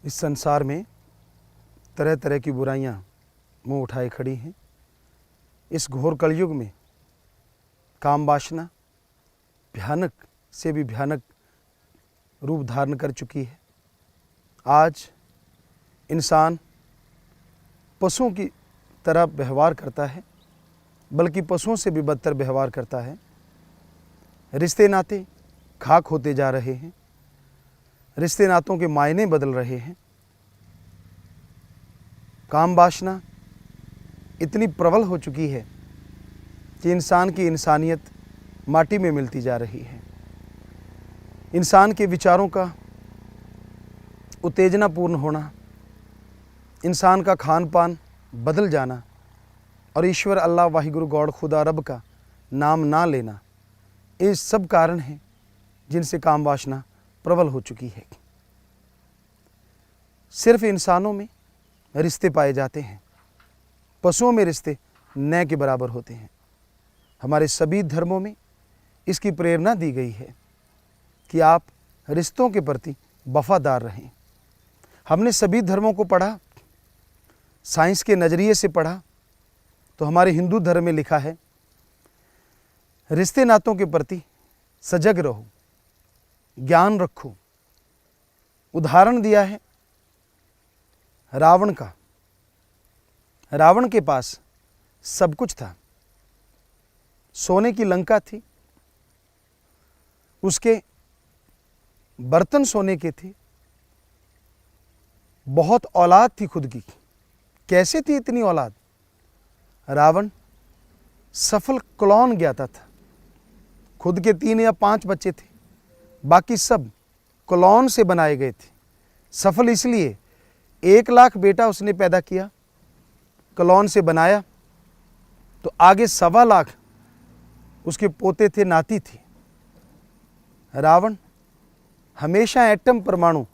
इस संसार में तरह तरह की बुराइयां मुंह उठाए खड़ी हैं। इस घोर कलयुग में काम वासना भयानक से भी भयानक रूप धारण कर चुकी है। आज इंसान पशुओं की तरह व्यवहार करता है, बल्कि पशुओं से भी बदतर व्यवहार करता है। रिश्ते नाते खाक होते जा रहे हैं, रिश्ते नातों के मायने बदल रहे हैं। काम वासना इतनी प्रबल हो चुकी है कि इंसान की इंसानियत माटी में मिलती जा रही है। इंसान के विचारों का उत्तेजनापूर्ण होना, इंसान का खान पान बदल जाना और ईश्वर अल्लाह वाहिगुरु गॉड खुदा रब का नाम ना लेना, ये सब कारण हैं जिनसे काम वासना प्रबल हो चुकी है। सिर्फ इंसानों में रिश्ते पाए जाते हैं, पशुओं में रिश्ते न के बराबर होते हैं। हमारे सभी धर्मों में इसकी प्रेरणा दी गई है कि आप रिश्तों के प्रति वफादार रहें। हमने सभी धर्मों को पढ़ा, साइंस के नज़रिए से पढ़ा, तो हमारे हिंदू धर्म में लिखा है रिश्ते नातों के प्रति सजग रहो, ज्ञान रखो। उदाहरण दिया है रावण का। रावण के पास सब कुछ था, सोने की लंका थी, उसके बर्तन सोने के थे, बहुत औलाद थी खुद की। कैसे थी इतनी औलाद? रावण सफल क्लोन ज्ञाता था। खुद के 3 या 5 बच्चे थे, बाकी सब क्लोन से बनाए गए थे। सफल इसलिए 1 लाख बेटा उसने पैदा किया, क्लोन से बनाया, तो आगे 1.25 लाख उसके पोते थे, नाती थी। रावण हमेशा एटम परमाणु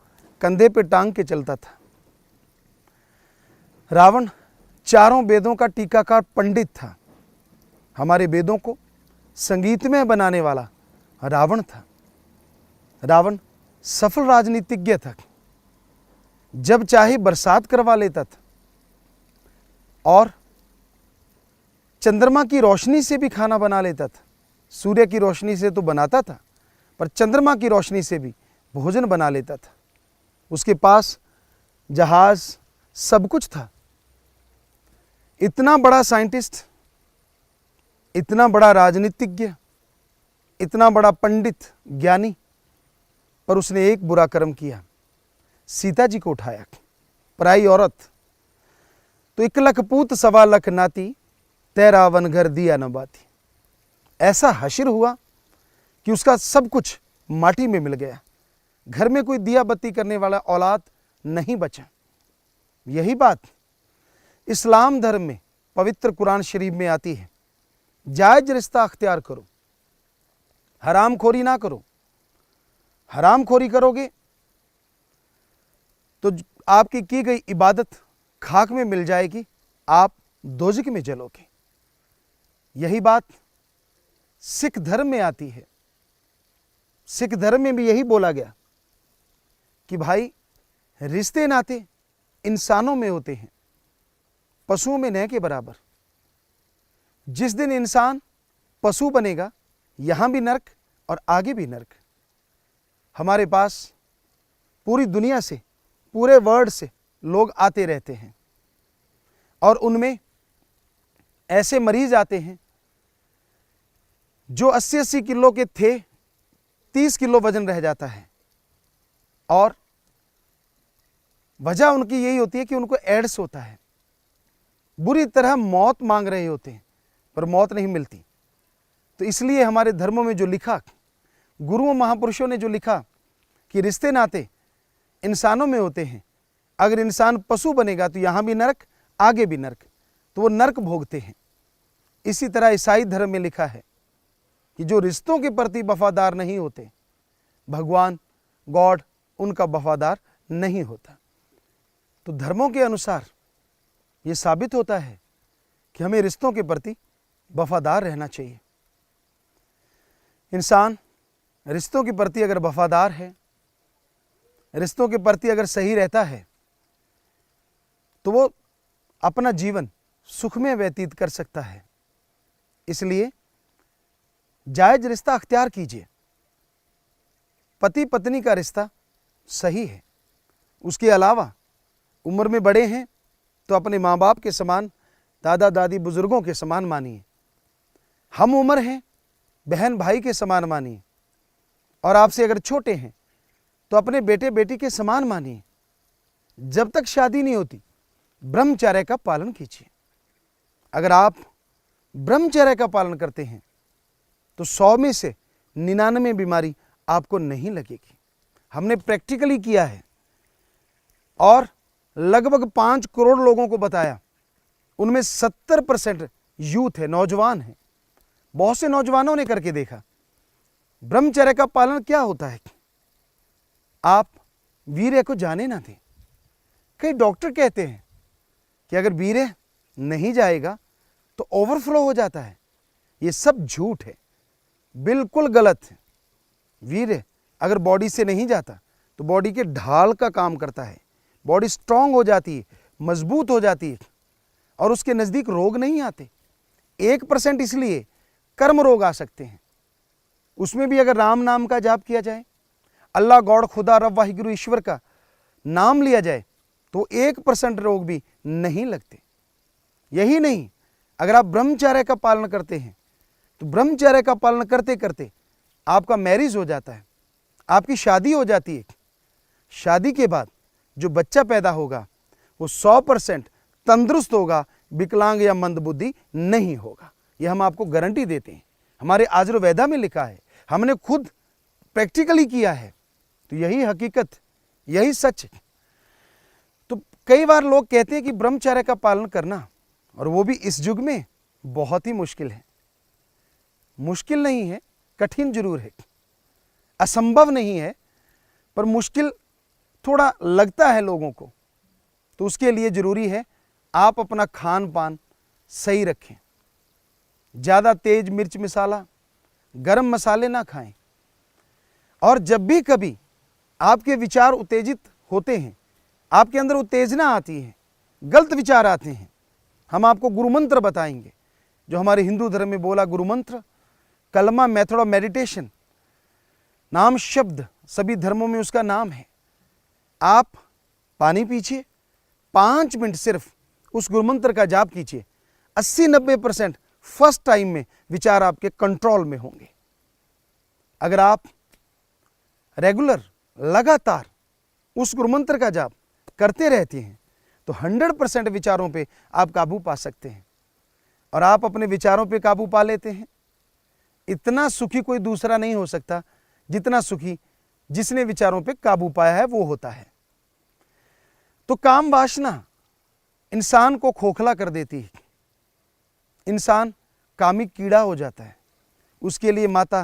कंधे पे टांग के चलता था। रावण चारों वेदों का टीकाकार पंडित था। हमारे वेदों को संगीतमय बनाने वाला रावण था। रावण सफल राजनीतिज्ञ था, जब चाहे बरसात करवा लेता था और चंद्रमा की रोशनी से भी खाना बना लेता था। सूर्य की रोशनी से तो बनाता था, पर चंद्रमा की रोशनी से भी भोजन बना लेता था। उसके पास जहाज सब कुछ था। इतना बड़ा साइंटिस्ट, इतना बड़ा राजनीतिज्ञ, इतना बड़ा पंडित ज्ञानी, पर उसने एक बुरा कर्म किया, सीता जी को उठाया, पराई औरत। तो 1 लख पूत 1.25 लाख नाती, तेरा वन घर दिया न बाती। ऐसा हश्र हुआ कि उसका सब कुछ माटी में मिल गया। घर में कोई दिया बत्ती करने वाला औलाद नहीं बचा। यही बात इस्लाम धर्म में पवित्र कुरान शरीफ में आती है, जायज रिश्ता अख्तियार करो, हराम खोरी ना करो। हराम खोरी करोगे तो आपकी की गई इबादत खाक में मिल जाएगी, आप दोजख में जलोगे। यही बात सिख धर्म में आती है। सिख धर्म में भी यही बोला गया कि भाई रिश्ते नाते इंसानों में होते हैं, पशुओं में न के बराबर। जिस दिन इंसान पशु बनेगा, यहां भी नरक और आगे भी नरक। हमारे पास पूरी दुनिया से, पूरे वर्ल्ड से लोग आते रहते हैं और उनमें ऐसे मरीज आते हैं जो 80-80 किलो के थे, 30 किलो वजन रह जाता है। और वजह उनकी यही होती है कि उनको एड्स होता है। बुरी तरह मौत मांग रहे होते हैं, पर मौत नहीं मिलती। तो इसलिए हमारे धर्मों में जो लिखा, गुरुओं महापुरुषों ने जो लिखा कि रिश्ते नाते इंसानों में होते हैं, अगर इंसान पशु बनेगा तो यहां भी नरक, आगे भी नरक, तो वो नरक भोगते हैं। इसी तरह ईसाई धर्म में लिखा है कि जो रिश्तों के प्रति वफादार नहीं होते, भगवान गॉड उनका वफादार नहीं होता। तो धर्मों के अनुसार ये साबित होता है कि हमें रिश्तों के प्रति वफादार रहना चाहिए। इंसान रिश्तों के प्रति अगर वफादार है, रिश्तों के प्रति अगर सही रहता है तो वो अपना जीवन सुख में व्यतीत कर सकता है। इसलिए जायज रिश्ता अख्तियार कीजिए। पति पत्नी का रिश्ता सही है। उसके अलावा उम्र में बड़े हैं तो अपने माँ बाप के समान, दादा दादी बुजुर्गों के समान मानिए। हम उम्र हैं, बहन भाई के समान मानिए। और आपसे अगर छोटे हैं तो अपने बेटे बेटी के समान मानिए। जब तक शादी नहीं होती ब्रह्मचर्य का पालन कीजिए। अगर आप ब्रह्मचर्य का पालन करते हैं तो 100 में से 99 बीमारी आपको नहीं लगेगी। हमने प्रैक्टिकली किया है और लगभग 5 करोड़ लोगों को बताया। उनमें 70% यूथ है, नौजवान है। बहुत से नौजवानों ने करके देखा। ब्रह्मचर्य का पालन क्या होता है? आप वीर्य को जाने ना दें। कई डॉक्टर कहते हैं कि अगर वीर्य नहीं जाएगा तो ओवरफ्लो हो जाता है। ये सब झूठ है, बिल्कुल गलत है। वीर्य अगर बॉडी से नहीं जाता तो बॉडी के ढाल का काम करता है। बॉडी स्ट्रांग हो जाती है, मजबूत हो जाती है और उसके नज़दीक रोग नहीं आते। 1% इसलिए कर्म रोग आ सकते हैं। उसमें भी अगर राम नाम का जाप किया जाए, अल्लाह, गॉड, खुदा, रब, वाहिगुरु, ईश्वर का नाम लिया जाए तो 1% रोग भी नहीं लगते। यही नहीं, अगर आप ब्रह्मचर्य का पालन करते हैं तो ब्रह्मचर्य का पालन करते करते आपका मैरिज हो जाता है, आपकी शादी हो जाती है। शादी के बाद जो बच्चा पैदा होगा वो 100% तंदुरुस्त होगा, विकलांग या मंदबुद्धि नहीं होगा। यह हम आपको गारंटी देते हैं। हमारे आयुर्वेदा में लिखा है, हमने खुद प्रैक्टिकली किया है। तो यही हकीकत, यही सच है। तो कई बार लोग कहते हैं कि ब्रह्मचर्य का पालन करना, और वो भी इस युग में, बहुत ही मुश्किल है। मुश्किल नहीं है, कठिन जरूर है। असंभव नहीं है, पर मुश्किल थोड़ा लगता है लोगों को। तो उसके लिए जरूरी है आप अपना खान पान सही रखें। ज़्यादा तेज मिर्च मसाला, गरम मसाले ना खाएं। और जब भी कभी आपके विचार उत्तेजित होते हैं, आपके अंदर उत्तेजना आती है, गलत विचार आते हैं, हम आपको गुरु मंत्र बताएंगे जो हमारे हिंदू धर्म में बोला गुरु मंत्र, कलमा, मेथड ऑफ मेडिटेशन, नाम शब्द सभी धर्मों में उसका नाम है। आप पानी पीजिए, 5 मिनट सिर्फ उस गुरु मंत्र का जाप कीजिए। 80-90% फर्स्ट टाइम में विचार आपके कंट्रोल में होंगे। अगर आप रेगुलर, लगातार उस गुरु मंत्र का जाप करते रहते हैं तो 100% विचारों पे आप काबू पा सकते हैं। और आप अपने विचारों पे काबू पा लेते हैं। इतना सुखी कोई दूसरा नहीं हो सकता जितना सुखी जिसने विचारों पे काबू पाया है वो होता है। तो काम वासना इंसान को खोखला कर देती है। इंसान कामिक कीड़ा हो जाता है। उसके लिए माता,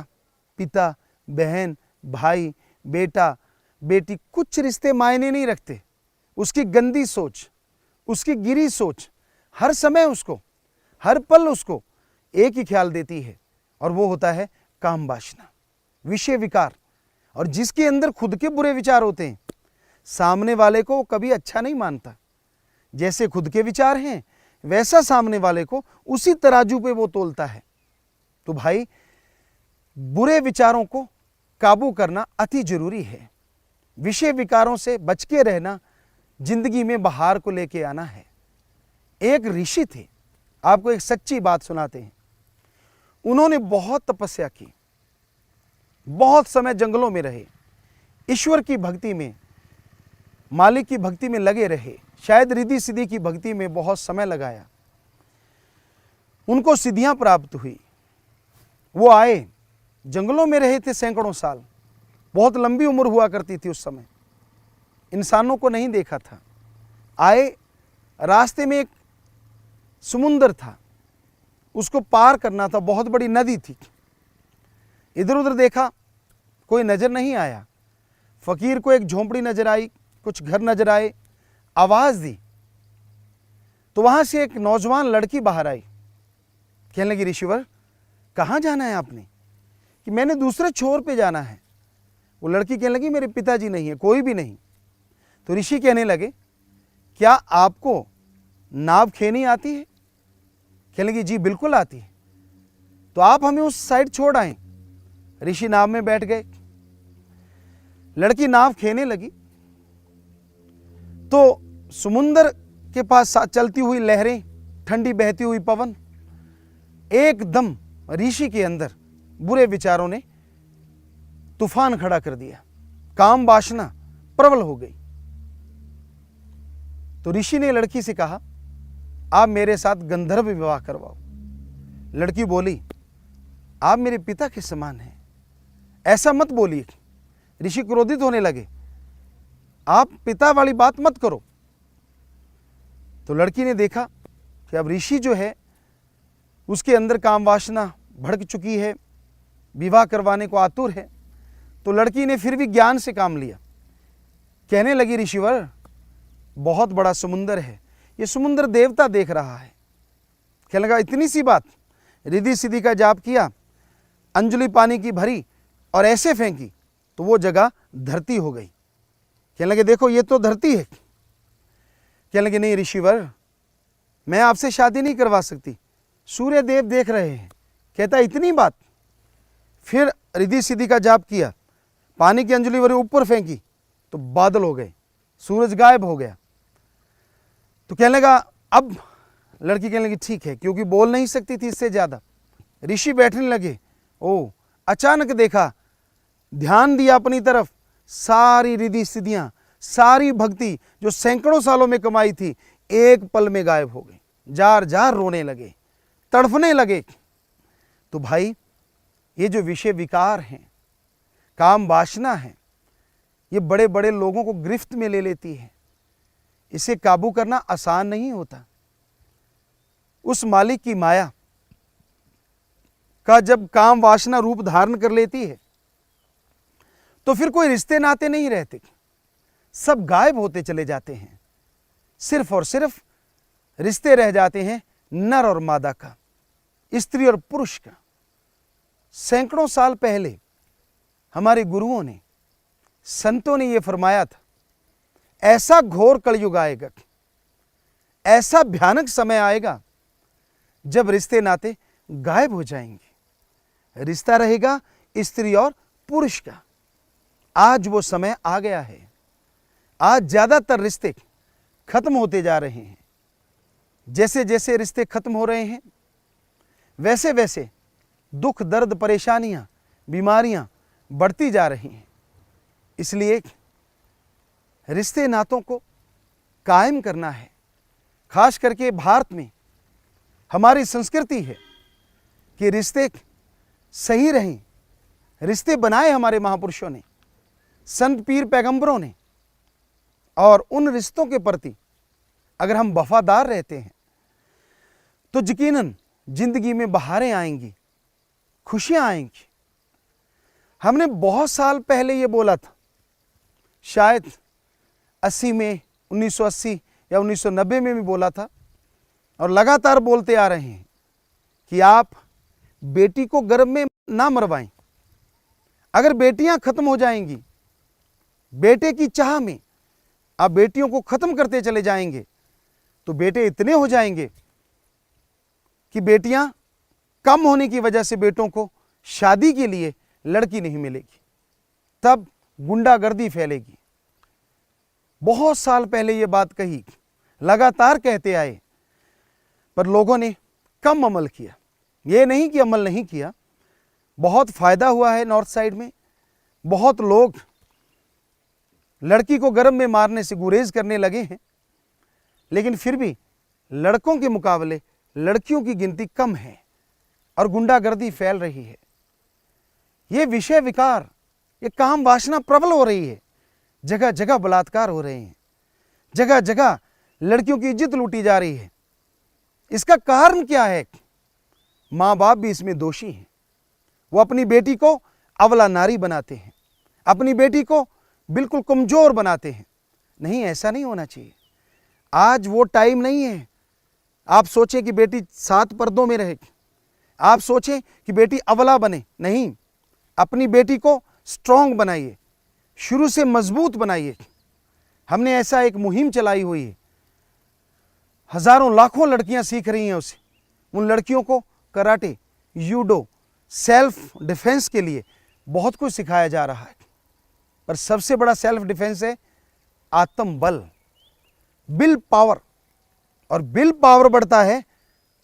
पिता, बहन, भाई, बेटा, बेटी, कुछ रिश्ते मायने नहीं रखते। उसकी गंदी सोच, उसकी गिरी सोच हर समय उसको, हर पल उसको एक ही ख्याल देती है, और वो होता है काम वासना, विषय विकार। और जिसके अंदर खुद के बुरे विचार होते हैं, सामने वाले को कभी अच्छा नहीं मानता। जैसे खुद के विचार हैं वैसा सामने वाले को उसी तराजू पे वो तोलता है। तो भाई, बुरे विचारों को काबू करना अति जरूरी है। विषय विकारों से बच के रहना, जिंदगी में बहार को लेके आना है। एक ऋषि थे, आपको एक सच्ची बात सुनाते हैं। उन्होंने बहुत तपस्या की, बहुत समय जंगलों में रहे, ईश्वर की भक्ति में, मालिक की भक्ति में लगे रहे, शायद रिद्धि सिद्धि की भक्ति में बहुत समय लगाया। उनको सिद्धियां प्राप्त हुई। वो आए, जंगलों में रहे थे सैकड़ों साल, बहुत लंबी उम्र हुआ करती थी उस समय, इंसानों को नहीं देखा था। आए, रास्ते में एक समुंदर था, उसको पार करना था, बहुत बड़ी नदी थी। इधर उधर देखा, कोई नजर नहीं आया। फकीर को एक झोंपड़ी नजर आई, कुछ घर नजर आए, आवाज दी तो वहां से एक नौजवान लड़की बाहर आई। कहने लगी, ऋषिवर कहाँ जाना है आपने? कि मैंने दूसरे छोर पे जाना है, वो लड़की कहने लगी मेरे पिताजी नहीं है, कोई भी नहीं। तो ऋषि कहने लगे क्या आपको नाव खेनी आती है? कहने लगी जी बिल्कुल आती है। तो आप हमें उस साइड छोड़ आए। ऋषि नाव में बैठ गए। लड़की नाव खेने लगी तो समुंदर के पास चलती हुई लहरें, ठंडी बहती हुई पवन, एकदम ऋषि के अंदर बुरे विचारों ने तूफान खड़ा कर दिया। काम वासना प्रबल हो गई। तो ऋषि ने लड़की से कहा आप मेरे साथ गंधर्व विवाह करवाओ। लड़की बोली आप मेरे पिता के समान हैं, ऐसा मत बोलिए। ऋषि क्रोधित होने लगे, आप पिता वाली बात मत करो। तो लड़की ने देखा कि अब ऋषि जो है उसके अंदर काम वासना भड़क चुकी है, विवाह करवाने को आतुर है। तो लड़की ने फिर भी ज्ञान से काम लिया। कहने लगी ऋषिवर बहुत बड़ा समुंदर है, ये समुंदर देवता देख रहा है। कहने लगा इतनी सी बात। रिद्धि सिद्धि का जाप किया, अंजलि पानी की भरी और ऐसे फेंकी तो वो जगह धरती हो गई। कहने लगे देखो ये तो धरती है। कहने लगे नहीं ऋषिवर मैं आपसे शादी नहीं करवा सकती, सूर्य देव देख रहे हैं। कहता इतनी बात। फिर रिद्धि सिद्धि का जाप किया, पानी की अंजलि भरी ऊपर फेंकी तो बादल हो गए, सूरज गायब हो गया। तो कहने लगा अब लड़की कहने लगी ठीक है, क्योंकि बोल नहीं सकती थी इससे ज्यादा। ऋषि बैठने लगे। ओ अचानक देखा, ध्यान दिया अपनी तरफ, सारी रिद्धि सिद्धियां, सारी भक्ति जो सैकड़ों सालों में कमाई थी एक पल में गायब हो गई। जार जार रोने लगे, तड़फने लगे। तो भाई ये जो विषय विकार हैं, काम वासना है, ये बड़े बड़े लोगों को गिरफ्त में ले लेती है। इसे काबू करना आसान नहीं होता। उस मालिक की माया का जब काम वासना रूप धारण कर लेती है तो फिर कोई रिश्ते नाते नहीं रहते, सब गायब होते चले जाते हैं। सिर्फ और सिर्फ रिश्ते रह जाते हैं नर और मादा का, स्त्री और पुरुष का। सैकड़ों साल पहले हमारे गुरुओं ने, संतों ने यह फरमाया था ऐसा घोर कलयुग आएगा, ऐसा भयानक समय आएगा जब रिश्ते नाते गायब हो जाएंगे, रिश्ता रहेगा स्त्री और पुरुष का। आज वो समय आ गया है। आज ज्यादातर रिश्ते खत्म होते जा रहे हैं। जैसे जैसे रिश्ते खत्म हो रहे हैं वैसे वैसे दुख दर्द परेशानियां बीमारियां बढ़ती जा रही हैं। इसलिए रिश्ते नातों को कायम करना है। खास करके भारत में हमारी संस्कृति है कि रिश्ते सही रहें, रिश्ते बनाए हमारे महापुरुषों ने, संत पीर पैगंबरों ने। और उन रिश्तों के प्रति अगर हम वफादार रहते हैं तो यकीनन जिंदगी में बहारें आएंगी, खुशियां आएंगी। हमने बहुत साल पहले ये बोला था, शायद 80 में, 1980 या 1990 में भी बोला था, और लगातार बोलते आ रहे हैं कि आप बेटी को गर्भ में ना मरवाएं। अगर बेटियां खत्म हो जाएंगी, बेटे की चाह में आप बेटियों को खत्म करते चले जाएंगे तो बेटे इतने हो जाएंगे कि बेटियां कम होने की वजह से बेटों को शादी के लिए लड़की नहीं मिलेगी, तब गुंडागर्दी फैलेगी। बहुत साल पहले ये बात कही, लगातार कहते आए, पर लोगों ने कम अमल किया। ये नहीं कि अमल नहीं किया, बहुत फायदा हुआ है। नॉर्थ साइड में बहुत लोग लड़की को गर्भ में मारने से गुरेज करने लगे हैं, लेकिन फिर भी लड़कों के मुकाबले लड़कियों की गिनती कम है और गुंडागर्दी फैल रही है। ये विषय विकार, ये काम वासना प्रबल हो रही है। जगह जगह बलात्कार हो रहे हैं, जगह जगह लड़कियों की इज्जत लूटी जा रही है। इसका कारण क्या है? माँ बाप भी इसमें दोषी हैं। वो अपनी बेटी को अबला नारी बनाते हैं, अपनी बेटी को बिल्कुल कमजोर बनाते हैं। नहीं, ऐसा नहीं होना चाहिए। आज वो टाइम नहीं है आप सोचें कि बेटी 7 पर्दों में रहेगी, आप सोचें कि बेटी अबला बने। नहीं, अपनी बेटी को स्ट्रांग बनाइए, शुरू से मजबूत बनाइए। हमने ऐसा एक मुहिम चलाई हुई है, हजारों लाखों लड़कियां सीख रही हैं उसे। उन लड़कियों को कराटे, यूडो, सेल्फ डिफेंस के लिए बहुत कुछ सिखाया जा रहा है। पर सबसे बड़ा सेल्फ डिफेंस है आत्मबल, विल पावर। और विल पावर बढ़ता है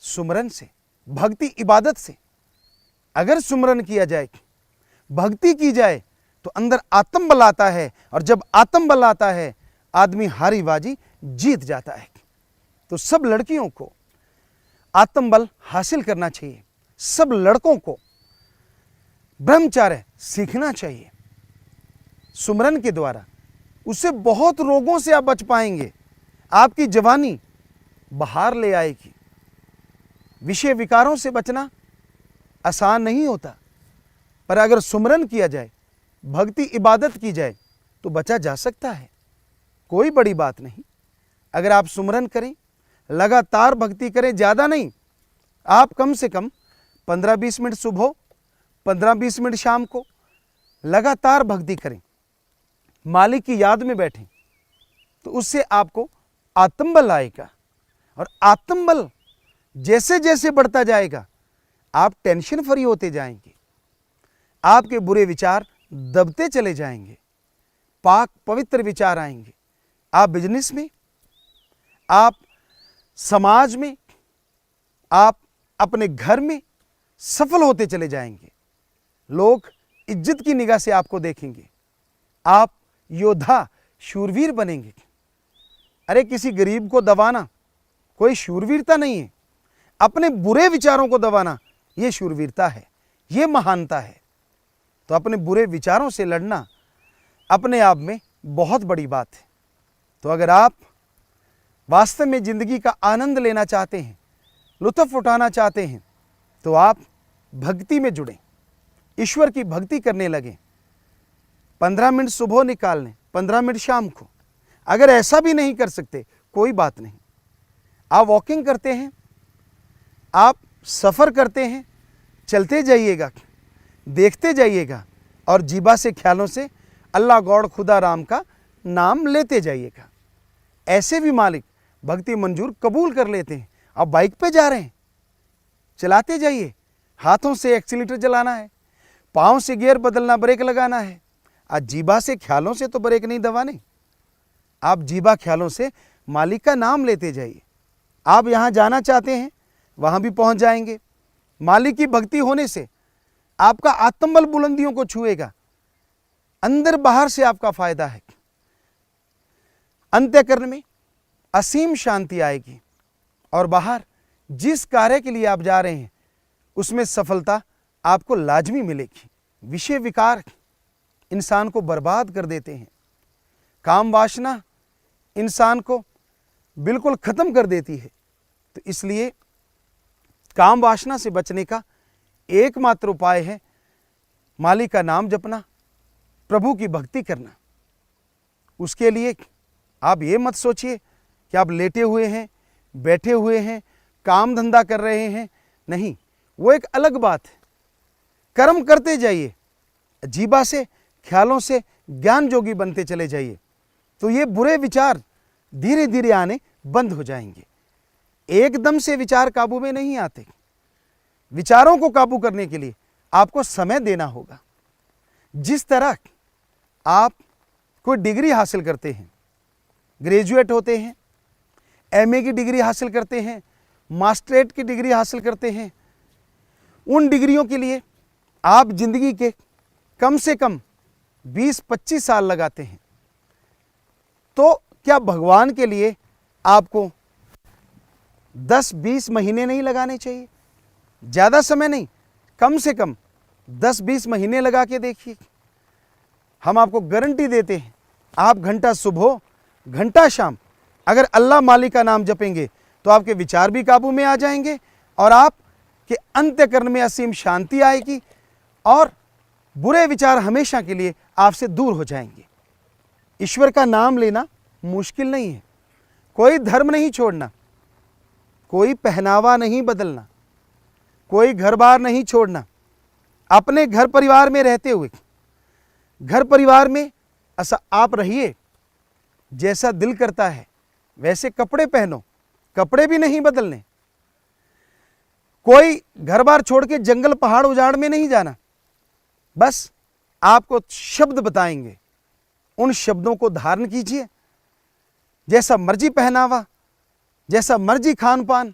सुमरन से, भक्ति इबादत से। अगर सुमरन किया जाए, भक्ति की जाए, तो अंदर आत्मबल आता है, और जब आत्मबल आता है आदमी हारी बाजी जीत जाता है। तो सब लड़कियों को आत्मबल हासिल करना चाहिए, सब लड़कों को ब्रह्मचर्य सीखना चाहिए। सुमरन के द्वारा उससे बहुत रोगों से आप बच पाएंगे, आपकी जवानी बाहर ले आएगी। विषय विकारों से बचना आसान नहीं होता, पर अगर सुमरन किया जाए, भक्ति इबादत की जाए, तो बचा जा सकता है। कोई बड़ी बात नहीं। अगर आप सुमरन करें, लगातार भक्ति करें, ज़्यादा नहीं, आप कम से कम 15-20 मिनट सुबह, 15-20 मिनट शाम को लगातार भक्ति करें, मालिक की याद में बैठें, तो उससे आपको आत्मबल आएगा। और आत्मबल जैसे जैसे बढ़ता जाएगा, आप टेंशन फ्री होते जाएंगे, आपके बुरे विचार दबते चले जाएंगे, पाक पवित्र विचार आएंगे। आप बिजनेस में, आप समाज में, आप अपने घर में सफल होते चले जाएंगे। लोग इज्जत की निगाह से आपको देखेंगे, आप योद्धा शूरवीर बनेंगे। अरे किसी गरीब को दबाना कोई शूरवीरता नहीं है, अपने बुरे विचारों को दबाना ये शूरवीरता है, ये महानता है। तो अपने बुरे विचारों से लड़ना अपने आप में बहुत बड़ी बात है। तो अगर आप वास्तव में जिंदगी का आनंद लेना चाहते हैं, लुत्फ उठाना चाहते हैं, तो आप भक्ति में जुड़ें, ईश्वर की भक्ति करने लगें। 15 मिनट सुबह निकाल लें, 15 मिनट शाम को। अगर ऐसा भी नहीं कर सकते, कोई बात नहीं, आप वॉकिंग करते हैं, आप सफ़र करते हैं, चलते जाइएगा, देखते जाइएगा, और जीबा से ख्यालों से अल्लाह गॉड खुदा राम का नाम लेते जाइएगा। ऐसे भी मालिक भक्ति मंजूर कबूल कर लेते हैं। आप बाइक पे जा रहे हैं, चलाते जाइए, हाथों से एक्सीलेटर चलाना है, पाँव से गियर बदलना, ब्रेक लगाना है। आज जीबा से ख्यालों से तो ब्रेक नहीं दबाने, आप जीबा ख्यालों से मालिक का नाम लेते जाइए। आप यहाँ जाना चाहते हैं, वहाँ भी पहुँच जाएंगे। मालिक की भक्ति होने से आपका आत्मबल बुलंदियों को छुएगा, अंदर बाहर से आपका फायदा है। अंत्यकरण में असीम शांति आएगी, और बाहर जिस कार्य के लिए आप जा रहे हैं उसमें सफलता आपको लाजमी मिलेगी। विषय विकार इंसान को बर्बाद कर देते हैं, काम वासना इंसान को बिल्कुल ख़त्म कर देती है। तो इसलिए काम वासना से बचने का एकमात्र उपाय है मालिक का नाम जपना, प्रभु की भक्ति करना। उसके लिए आप ये मत सोचिए कि आप लेटे हुए हैं, बैठे हुए हैं, काम धंधा कर रहे हैं, नहीं, वो एक अलग बात है। कर्म करते जाइए, जीबा से ख्यालों से ज्ञान जोगी बनते चले जाइए, तो ये बुरे विचार धीरे धीरे आने बंद हो जाएंगे। एकदम से विचार काबू में नहीं आते। विचारों को काबू करने के लिए आपको समय देना होगा। जिस तरह आप कोई डिग्री हासिल करते हैं, ग्रेजुएट होते हैं, एमए की डिग्री हासिल करते हैं, मास्टरेट की डिग्री हासिल करते हैं, उन डिग्रियों के लिए आप जिंदगी के कम से कम 20-25 साल लगाते हैं। तो क्या भगवान के लिए आपको 10-20 महीने नहीं लगाने चाहिए? ज़्यादा समय नहीं, कम से कम 10-20 महीने लगा के देखिए। हम आपको गारंटी देते हैं, आप घंटा सुबह घंटा शाम अगर अल्लाह मालिक का नाम जपेंगे तो आपके विचार भी काबू में आ जाएंगे, और आपके अंत्यकरण में असीम शांति आएगी, और बुरे विचार हमेशा के लिए आपसे दूर हो जाएंगे। ईश्वर का नाम लेना मुश्किल नहीं है। कोई धर्म नहीं छोड़ना, कोई पहनावा नहीं बदलना, कोई घर बार नहीं छोड़ना। अपने घर परिवार में रहते हुए, घर परिवार में ऐसा आप रहिए, जैसा दिल करता है वैसे कपड़े पहनो, कपड़े भी नहीं बदलने। कोई घर बार छोड़ के जंगल पहाड़ उजाड़ में नहीं जाना। बस आपको शब्द बताएंगे, उन शब्दों को धारण कीजिए। जैसा मर्जी पहनावा, जैसा मर्जी खान पान,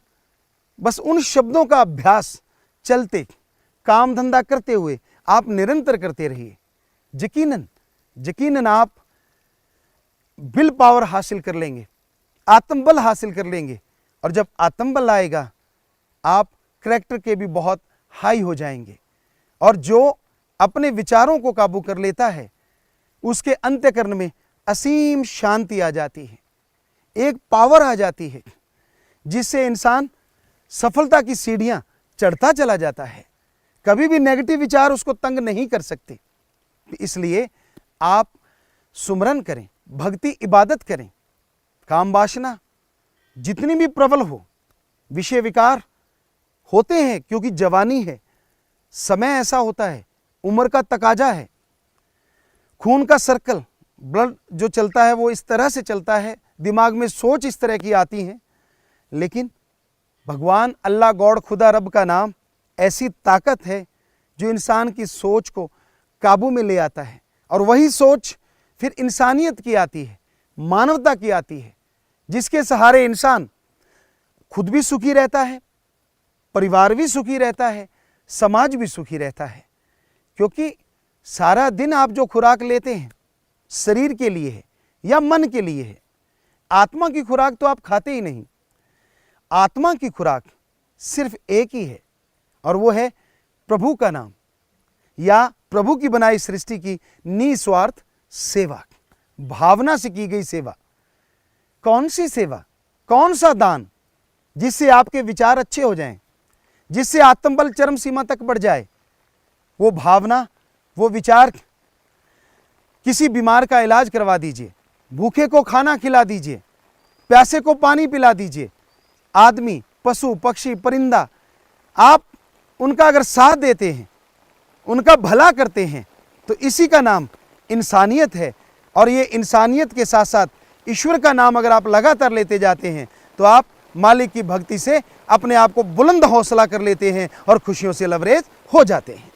बस उन शब्दों का अभ्यास चलते काम धंधा करते हुए आप निरंतर करते रहिए। यकीनन यकीनन आप विल पावर हासिल कर लेंगे, आत्मबल हासिल कर लेंगे। और जब आत्मबल आएगा आप करैक्टर के भी बहुत हाई हो जाएंगे। और जो अपने विचारों को काबू कर लेता है उसके अंतःकरण में असीम शांति आ जाती है, एक पावर आ जाती है जिससे इंसान सफलता की सीढ़ियां चढ़ता चला जाता है। कभी भी नेगेटिव विचार उसको तंग नहीं कर सकते। इसलिए आप सुमरन करें, भक्ति इबादत करें। काम वासना जितनी भी प्रबल हो, विषय विकार होते हैं क्योंकि जवानी है, समय ऐसा होता है, उम्र का तकाजा है, खून का सर्कल ब्लड जो चलता है वो इस तरह से चलता है, दिमाग में सोच इस तरह की आती है। लेकिन भगवान अल्लाह गॉड खुदा रब का नाम ऐसी ताकत है जो इंसान की सोच को काबू में ले आता है। और वही सोच फिर इंसानियत की आती है, मानवता की आती है, जिसके सहारे इंसान खुद भी सुखी रहता है, परिवार भी सुखी रहता है, समाज भी सुखी रहता है। क्योंकि सारा दिन आप जो खुराक लेते हैं शरीर के लिए है या मन के लिए है, आत्मा की खुराक तो आप खाते ही नहीं। आत्मा की खुराक सिर्फ एक ही है और वो है प्रभु का नाम या प्रभु की बनाई सृष्टि की निस्वार्थ सेवा, भावना से की गई सेवा। कौन सी सेवा, कौन सा दान जिससे आपके विचार अच्छे हो जाएं, जिससे आत्मबल चरम सीमा तक बढ़ जाए। वो भावना, वो विचार, किसी बीमार का इलाज करवा दीजिए, भूखे को खाना खिला दीजिए, प्यासे को पानी पिला दीजिए। आदमी, पशु, पक्षी, परिंदा, आप उनका अगर साथ देते हैं, उनका भला करते हैं, तो इसी का नाम इंसानियत है। और ये इंसानियत के साथ साथ ईश्वर का नाम अगर आप लगातार लेते जाते हैं तो आप मालिक की भक्ति से अपने आप को बुलंद हौसला कर लेते हैं और खुशियों से लबरेज हो जाते हैं।